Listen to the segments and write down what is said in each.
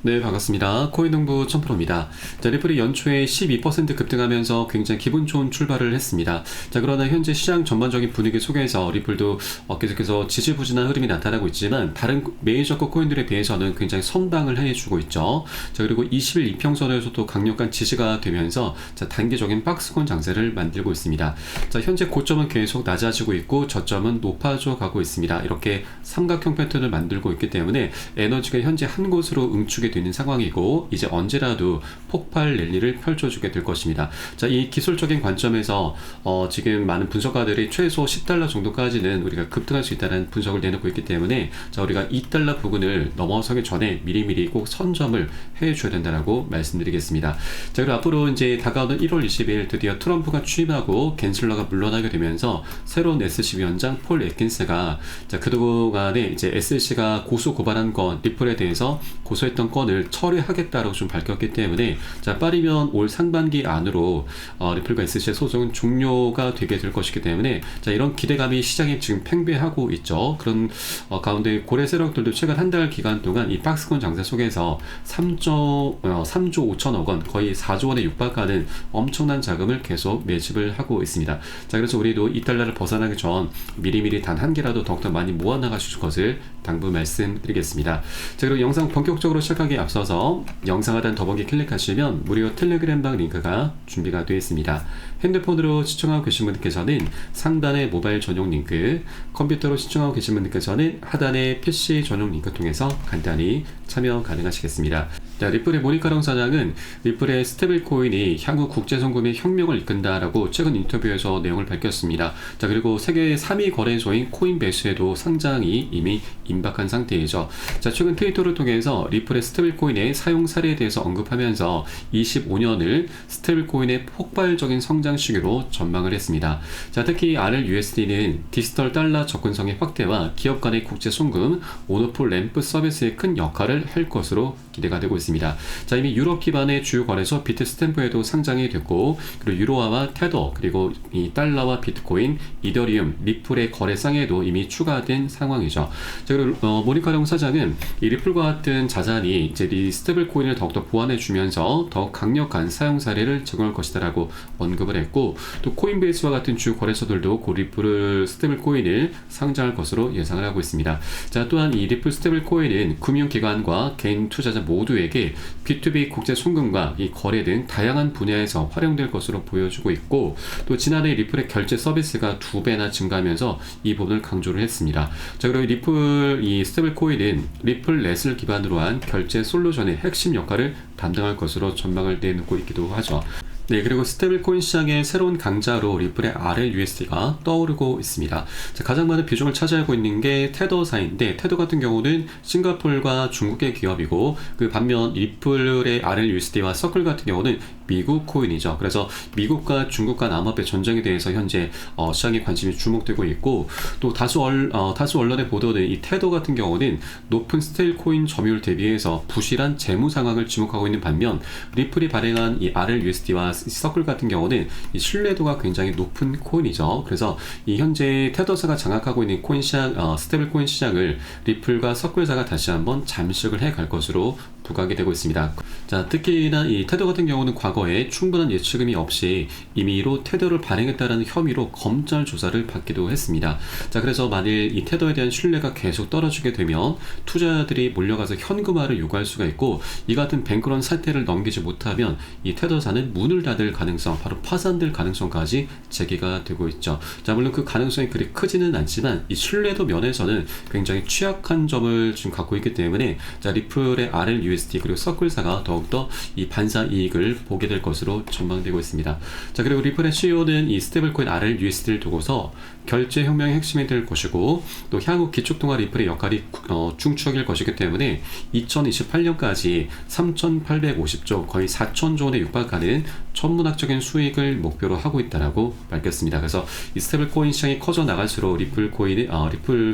네, 반갑습니다. 코인농부 천프로입니다. 자, 리플이 연초에 12% 급등하면서 굉장히 기분 좋은 출발을 했습니다. 자, 그러나 현재 시장 전반적인 분위기 속에서 리플도 계속해서 지지부진한 흐름이 나타나고 있지만 다른 메이저급 코인들에 비해서는 굉장히 선방을 해주고 있죠. 자, 그리고 20일 이평선에서도 강력한 지지가 되면서 자, 단기적인 박스권 장세를 만들고 있습니다. 자, 현재 고점은 계속 낮아지고 있고 저점은 높아져 가고 있습니다. 이렇게 삼각형 패턴을 만들고 있기 때문에 에너지가 현재 한 곳으로 응축이 되는 상황이고 이제 언제라도 폭발 랠리를 펼쳐주게 될 것입니다. 자, 이 기술적인 관점에서 지금 많은 분석가들이 최소 $10 정도까지는 우리가 급등할 수 있다는 분석을 내놓고 있기 때문에 자, 우리가 $2 부근을 넘어서기 전에 미리미리 꼭 선점을 해줘야 된다라고 말씀드리겠습니다. 자, 그리고 앞으로 이제 다가오는 1월 20일 드디어 트럼프가 취임하고 갠슬러가 물러나게 되면서 새로운 SEC 위원장 폴 애킨스가 자, 그동안에 이제 SEC가 고소 고발한 건 리플에 대해서 고소했던 건을 처리하겠다라고 좀 밝혔기 때문에 자, 빠르면 올 상반기 안으로 리플과 SEC의 소송은 종료가 되게 될 것이기 때문에 자, 이런 기대감이 시장에 지금 팽배하고 있죠. 그런 가운데 고래 세력들도 최근 한 달 기간 동안 이 박스권 장세 속에서 3조 5천억 원, 거의 4조 원에 육박하는 엄청난 자금을 계속 매집을 하고 있습니다. 자, 그래서 우리도 $2를 벗어나기 전 미리미리 단 한 개라도 더욱더 많이 모아나가실 것을 당부 말씀드리겠습니다. 자, 그리고 영상 본격적으로 시작하기에 앞서서 영상 하단 더보기 클릭하시면 무료 텔레그램방 링크가 준비가 되어 있습니다. 핸드폰으로 시청하고 계신 분들께서는 상단의 모바일 전용 링크, 컴퓨터로 시청하고 계신 분들께서는 하단의 PC 전용 링크 통해서 간단히 참여 가능하시겠습니다. 자, 리플의 모니카롱 사장은 리플의 스테이블 코인이 향후 국제 송금의 혁명을 이끈다라고 최근 인터뷰에서 내용을 밝혔습니다. 자, 그리고 세계 3위 거래소인 코인베이스에도 상장이 이미 임박한 상태이죠. 자, 최근 트위터를 통해서 리플의 스테이블 코인의 사용 사례에 대해서 언급하면서 25년을 스테이블 코인의 폭발적인 성장 시기로 전망을 했습니다. 자, 특히 RLUSD는 디지털 달러 접근성의 확대와 기업 간의 국제 송금, 온오프 램프 서비스에 큰 역할을 할 것으로 기대가 되고 있습니다. 자, 이미 유럽 기반의 주요 거래소 비트스탬프에도 상장이 됐고, 그리고 유로화와 테더, 그리고 이 달러와 비트코인, 이더리움, 리플의 거래상에도 이미 추가된 상황이죠. 자, 그리고 모니카롱 사장은 이 리플과 같은 자산이 이제 이 스테이블 코인을 더욱더 보완해 주면서 더욱 강력한 사용 사례를 제공할 것이다라고 언급을 했고, 또 코인베이스와 같은 주요 거래소들도 그 리플 스테이블 코인을 상장할 것으로 예상을 하고 있습니다. 자, 또한 이 리플 스테이블 코인은 금융기관과 개인 투자자 모두에게 B2B 국제 송금과 이 거래 등 다양한 분야에서 활용될 것으로 보여주고 있고, 또 지난해 리플의 결제 서비스가 2배나 증가하면서 이 부분을 강조를 했습니다. 자, 그리고 리플 이 스테이블 코인은 리플렛을 기반으로 한 결제 솔루션의 핵심 역할을 담당할 것으로 전망을 내놓고 있기도 하죠. 네, 그리고 스테이블 코인 시장의 새로운 강자로 리플의 RLUSD가 떠오르고 있습니다. 자, 가장 많은 비중을 차지하고 있는 게 테더사인데, 테더 같은 경우는 싱가포르와 중국의 기업이고, 그 반면 리플의 RLUSD와 서클 같은 경우는 미국 코인이죠. 그래서 미국과 중국 간 암호화폐 전쟁에 대해서 현재 시장의 관심이 주목되고 있고, 또 다수 언론의 보도는 이 테더 같은 경우는 높은 스테이블 코인 점유율 대비해서 부실한 재무 상황을 지목하고 있는 반면, 리플이 발행한 이 RLUSD와 서클 같은 경우는 이 신뢰도가 굉장히 높은 코인이죠. 그래서 이 현재 테더사가 장악하고 있는 코인 시장, 스테이블 코인 시장을 리플과 서클사가 다시 한번 잠식을 해 갈 것으로 부각이 되고 있습니다. 자, 특히나 이 테더 같은 경우는 과거에 충분한 예측임이 없이 임의로 테더를 발행했다는 혐의로 검찰 조사를 받기도 했습니다. 자, 그래서 만일 이 테더에 대한 신뢰가 계속 떨어지게 되면 투자자들이 몰려가서 현금화를 요구할 수가 있고, 이 같은 뱅크런 사태를 넘기지 못하면 이 테더사는 문을 닫을 가능성, 바로 파산될 가능성까지 제기가 되고 있죠. 자, 물론 그 가능성이 그리 크지는 않지만 이 신뢰도 면에서는 굉장히 취약한 점을 지금 갖고 있기 때문에 자, 리플의 RLUSD 그리고 서클사가 더욱더 이 반사 이익을 보게 될 것으로 전망되고 있습니다. 자, 그리고 리플의 CEO는 이 스테이블코인 RLUSD를 두고서 결제 혁명의 핵심이 될 것이고, 또 향후 기축통화 리플의 역할이 중추적일 것이기 때문에 2028년까지 3,850조, 거의 4,000조 원에 육박하는 천문학적인 수익을 목표로 하고 있다라고 밝혔습니다. 그래서 이 스테이블 코인 시장이 커져 나갈수록 리플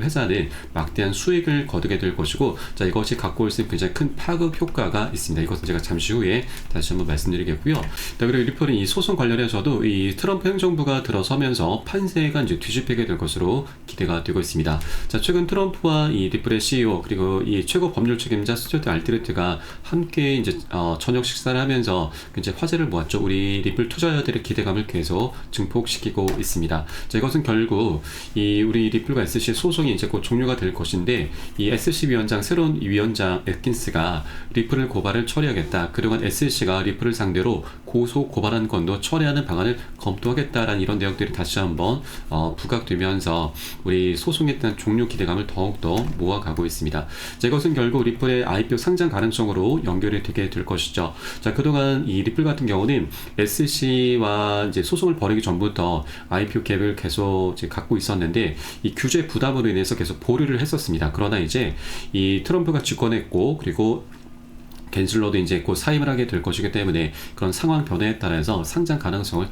회사는 막대한 수익을 거두게 될 것이고, 자, 이것이 갖고 올 수 있는 굉장히 큰 파급 효과가 있습니다. 이것은 제가 잠시 후에 다시 한번 말씀드리겠고요. 자, 그리고 리플은 이 소송 관련해서도 이 트럼프 행정부가 들어서면서 판세가 이제 뒤집어졌습니다. 주식하게 될 것으로 기대가 되고 있습니다. 자, 최근 트럼프와 이 리플의 CEO 그리고 이 최고 법률 책임자 스튜어트 알트레트가 함께 이제 저녁 식사를 하면서 굉장히 화제를 모았죠. 우리 리플 투자자들의 기대감을 계속 증폭시키고 있습니다. 자, 이것은 결국 이 우리 리플과 SC 소송이 이제 곧 종료가 될 것인데, 이 SC 위원장 새로운 위원장 애킨스가 리플을 고발을 처리하겠다. 그동안 SC가 리플을 상대로 고소 고발한 건도 처리하는 방안을 검토하겠다라는 이런 내용들이 다시 한번 부각되면서 우리 소송에 대한 종료 기대감을 더욱더 모아가고 있습니다. 자, 이것은 결국 리플의 IPO 상장 가능성으로 연결이 되게 될 것이죠. 자, 그동안 이 리플 같은 경우는 SC와 이제 소송을 벌이기 전부터 IPO 계획을 계속 이제 갖고 있었는데, 이 규제 부담으로 인해서 계속 보류를 했었습니다. 그러나 이제 이 트럼프가 집권했고, 그리고 겐슬러도 이제 곧 사임을 하게 될 것이기 때문에 그런 상황 변화에 따라서 상장 가능성을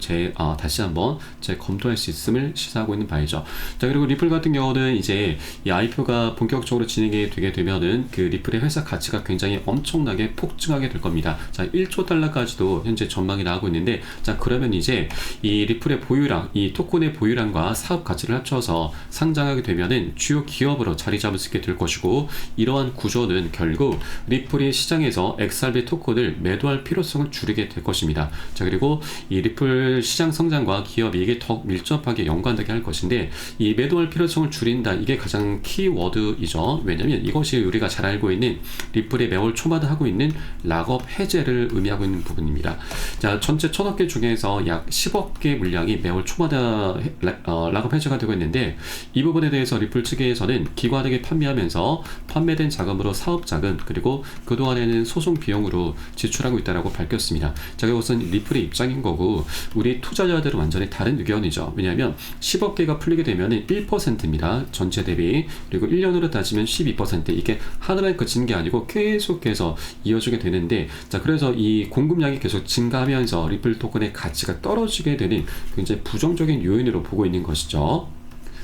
다시 한번 검토할 수 있음을 시사하고 있는 바이죠. 자, 그리고 리플 같은 경우는 이제 이 IPO가 본격적으로 진행이 되게 되면은 그 리플의 회사 가치가 굉장히 엄청나게 폭증하게 될 겁니다. 자, 1조 달러까지도 현재 전망이 나오고 있는데, 자, 그러면 이제 이 리플의 보유량, 이 토큰의 보유량과 사업 가치를 합쳐서 상장하게 되면은 주요 기업으로 자리 잡을 수 있게 될 것이고, 이러한 구조는 결국 리플이 시장에서 XRP 토큰을 매도할 필요성을 줄이게 될 것입니다. 자, 그리고 이 리플 시장 성장과 기업 이익에 더 밀접하게 연관되게 할 것인데, 이 매도할 필요성을 줄인다, 이게 가장 키워드이죠. 왜냐하면 이것이 우리가 잘 알고 있는 리플이 매월 초마다 하고 있는 락업 해제를 의미하고 있는 부분입니다. 자, 전체 1000억 개 중에서 약 10억 개 물량이 매월 초마다 락업 해제가 되고 있는데, 이 부분에 대해서 리플 측에서는 기관에게 판매하면서 판매된 자금으로 사업 자금, 그리고 그동안에는 소송 비용으로 지출하고 있다고 밝혔습니다. 자, 이것은 리플의 입장인 거고, 우리 투자자들은 완전히 다른 의견이죠. 왜냐하면 10억 개가 풀리게 되면 1%입니다. 전체 대비. 그리고 1년으로 따지면 12%. 이게 하나만 그치는 게 아니고 계속해서 이어지게 되는데, 자, 그래서 이 공급량이 계속 증가하면서 리플 토큰의 가치가 떨어지게 되는 굉장히 부정적인 요인으로 보고 있는 것이죠.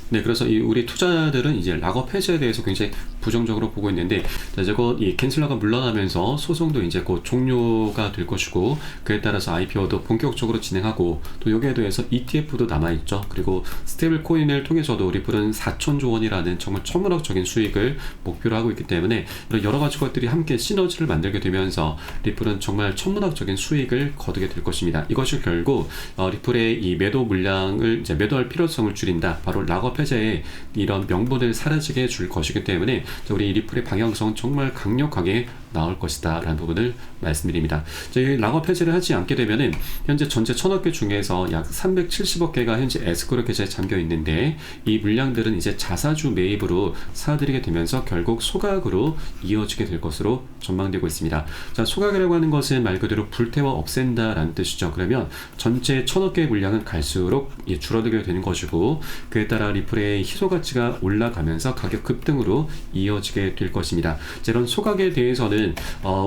네, 그래서 이 우리 투자자들은 이제 락업 해제에 대해서 굉장히 부정적으로 보고 있는데, 자, 이제 곧 이 캔슬러가 물러나면서 소송도 이제 곧 종료가 될 것이고, 그에 따라서 IPO도 본격적으로 진행하고, 또 여기에 대해서 ETF도 남아있죠. 그리고 스테이블 코인을 통해서도 리플은 4천조 원이라는 정말 천문학적인 수익을 목표로 하고 있기 때문에, 이런 여러 가지 것들이 함께 시너지를 만들게 되면서 리플은 정말 천문학적인 수익을 거두게 될 것입니다. 이것이 결국 리플의 이 매도 물량을 이제 매도할 필요성을 줄인다, 바로 락업 해제에 이런 명분을 사라지게 해줄 것이기 때문에 우리 리플의 방향성은 정말 강력하게 나올 것이다 라는 부분을 말씀드립니다. 저희 락업 해제를 하지 않게 되면은 현재 전체 1000억 개 중에서 약 370억 개가 현재 에스크로 계좌에 잠겨 있는데, 이 물량들은 이제 자사주 매입으로 사들이게 되면서 결국 소각으로 이어지게 될 것으로 전망되고 있습니다. 자, 소각이라고 하는 것은 말 그대로 불태워 없앤다 라는 뜻이죠. 그러면 전체 1000억 개의 물량은 갈수록 줄어들게 되는 것이고, 그에 따라 리플의 희소 가치가 올라가면서 가격 급등으로 이어지게 될 것입니다. 자, 이런 소각에 대해서는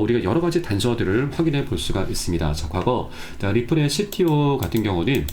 우리가 여러 가지 단서들을 확인해 볼 수가 있습니다. 자, 과거 리플의 CTO 같은 경우는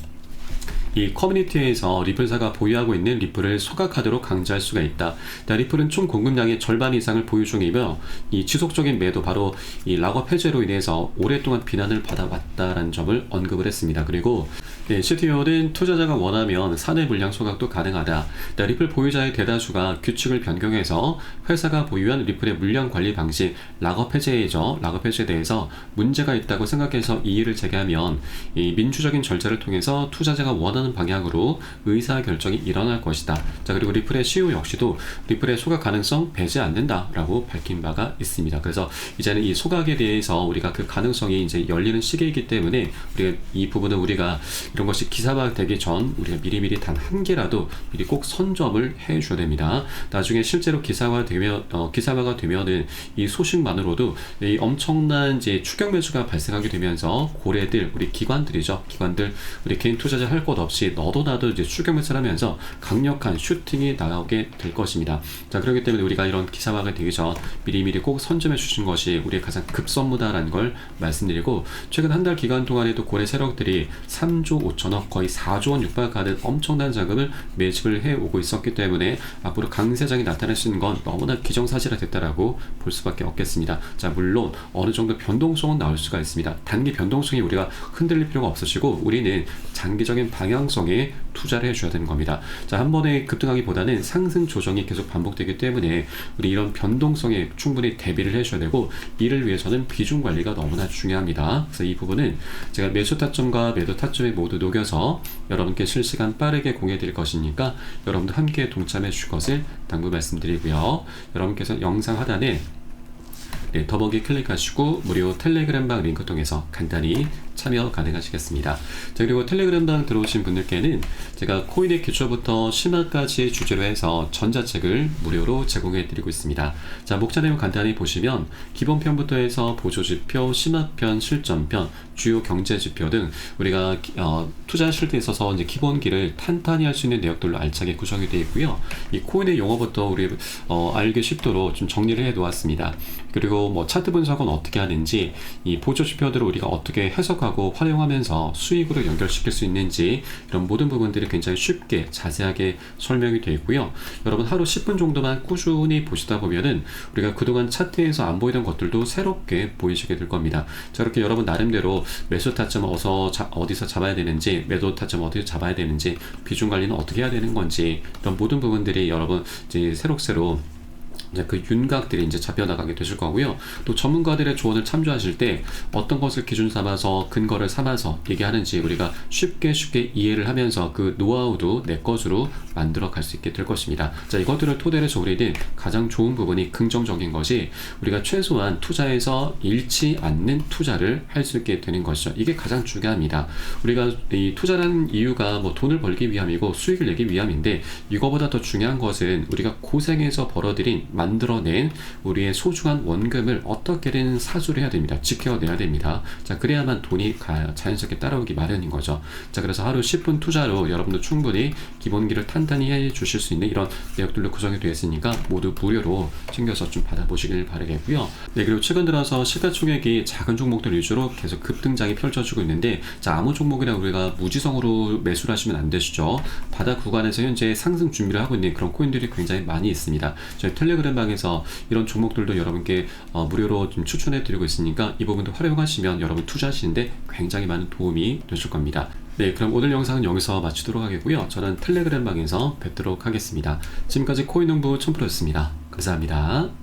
이 커뮤니티에서 리플사가 보유하고 있는 리플을 소각하도록 강제할 수가 있다. 리플은 총 공급량의 절반 이상을 보유 중이며, 이 지속적인 매도, 바로 이 락업 해제로 인해서 오랫동안 비난을 받아왔다라는 점을 언급을 했습니다. 그리고 CTO는 투자자가 원하면 사내 물량 소각도 가능하다. 리플 보유자의 대다수가 규칙을 변경해서 회사가 보유한 리플의 물량 관리 방식, 락업 해제죠. 락업 해제에 대해서 문제가 있다고 생각해서 이의를 제기하면 이 민주적인 절차를 통해서 투자자가 원하는 방향으로 의사결정이 일어날 것이다. 자, 그리고 리플의 CEO 역시도 리플의 소각 가능성 배제 않는다라고 밝힌 바가 있습니다. 그래서 이제는 이 소각에 대해서 우리가 그 가능성이 이제 열리는 시기이기 때문에 우리가 이 부분은 우리가 이런 것이 기사화가 되기 전 우리가 미리미리 단 한 개라도 미리 꼭 선점을 해 줘야 됩니다. 나중에 실제로 기사화가 되면은 이 소식만으로도 이 엄청난 이제 추격 매수가 발생하게 되면서 고래들, 우리 기관들이죠. 기관들, 우리 개인 투자자 할 것 없이 너도 나도 이제 추격 매수를 하면서 강력한 슈팅이 나오게 될 것입니다. 자, 그렇기 때문에 우리가 이런 기사화가 되기 전 미리미리 꼭 선점해 주신 것이 우리의 가장 급선무다라는 걸 말씀드리고, 최근 한 달 기간 동안에도 고래 세력들이 3조 5천억, 거의 4조 원 육박하는 엄청난 자금을 매집을 해오고 있었기 때문에 앞으로 강세장이 나타날 수 있는 건 너무나 기정사실화 됐다라고 볼 수밖에 없겠습니다. 자, 물론 어느 정도 변동성은 나올 수가 있습니다. 단기 변동성이 우리가 흔들릴 필요가 없으시고, 우리는 장기적인 방향성에 투자를 해줘야 되는 겁니다. 자, 한 번에 급등하기보다는 상승 조정이 계속 반복되기 때문에 우리 이런 변동성에 충분히 대비를 해줘야 되고, 이를 위해서는 비중 관리가 너무나 중요합니다. 그래서 이 부분은 제가 매수 타점과 매도 타점에 모두 녹여서 여러분께 실시간 빠르게 공유해 드릴 것이니까 여러분도 함께 동참해 주실 것을 당부 말씀드리고요. 여러분께서 영상 하단에 더보기 클릭하시고 무료 텔레그램방 링크 통해서 간단히 참여 가능하시겠습니다. 자, 그리고 텔레그램방 들어오신 분들께는 제가 코인의 기초부터 심화까지 주제로 해서 전자책을 무료로 제공해 드리고 있습니다. 자, 목차 내용 간단히 보시면 기본편부터 해서 보조지표, 심화편, 실전편, 주요 경제지표 등 우리가 투자하실 때 있어서 이제 기본기를 탄탄히 할 수 있는 내역들로 알차게 구성이 되어 있고요. 이 코인의 용어부터 우리 알기 쉽도록 좀 정리를 해 놓았습니다. 그리고 뭐 차트 분석은 어떻게 하는지, 이 보조지표들을 우리가 어떻게 해석하고 활용하면서 수익으로 연결시킬 수 있는지, 이런 모든 부분들이 굉장히 쉽게 자세하게 설명이 되어 있고요. 여러분 하루 10분 정도만 꾸준히 보시다 보면은 우리가 그동안 차트에서 안 보이던 것들도 새롭게 보이시게 될 겁니다. 자, 이렇게 여러분 나름대로 매수 타점 어디서 잡아야 되는지, 매도 타점 어디서 잡아야 되는지, 비중 관리는 어떻게 해야 되는 건지, 이런 모든 부분들이 여러분 이제 새록새록 이제 그 윤곽들이 이제 잡혀나가게 되실 거고요. 또 전문가들의 조언을 참조하실 때 어떤 것을 기준 삼아서 근거를 삼아서 얘기하는지 우리가 쉽게 이해를 하면서 그 노하우도 내 것으로 만들어 갈 수 있게 될 것입니다. 자, 이것들을 토대로 해서 우리는 가장 좋은 부분이 긍정적인 것이, 우리가 최소한 투자에서 잃지 않는 투자를 할 수 있게 되는 것이죠. 이게 가장 중요합니다. 우리가 이 투자라는 이유가 뭐 돈을 벌기 위함이고 수익을 내기 위함인데, 이거보다 더 중요한 것은 우리가 고생해서 벌어들인 만들어낸 우리의 소중한 원금을 어떻게든 사수를 해야 됩니다. 지켜내야 됩니다. 자, 그래야만 돈이 자연스럽게 따라오기 마련인 거죠. 자, 그래서 하루 10분 투자로 여러분도 충분히 기본기를 탄탄히 해 주실 수 있는 이런 내역들로 구성이 되어 있으니까 모두 무료로 챙겨서 좀 받아보시길 바라겠고요. 네, 그리고 최근 들어서 시가총액이 작은 종목들 위주로 계속 급등장이 펼쳐지고 있는데, 자, 아무 종목이나 우리가 무지성으로 매수를 하시면 안 되시죠. 바닥 구간에서 현재 상승 준비를 하고 있는 그런 코인들이 굉장히 많이 있습니다. 저희 텔레그램 방에서 이런 종목들도 여러분께 무료로 좀 추천해 드리고 있으니까 이 부분도 활용하시면 여러분 투자하시는데 굉장히 많은 도움이 되실 겁니다. 네, 그럼 오늘 영상은 여기서 마치도록 하겠고요. 저는 텔레그램 방에서 뵙도록 하겠습니다. 지금까지 코인농부 첨프로였습니다. 감사합니다.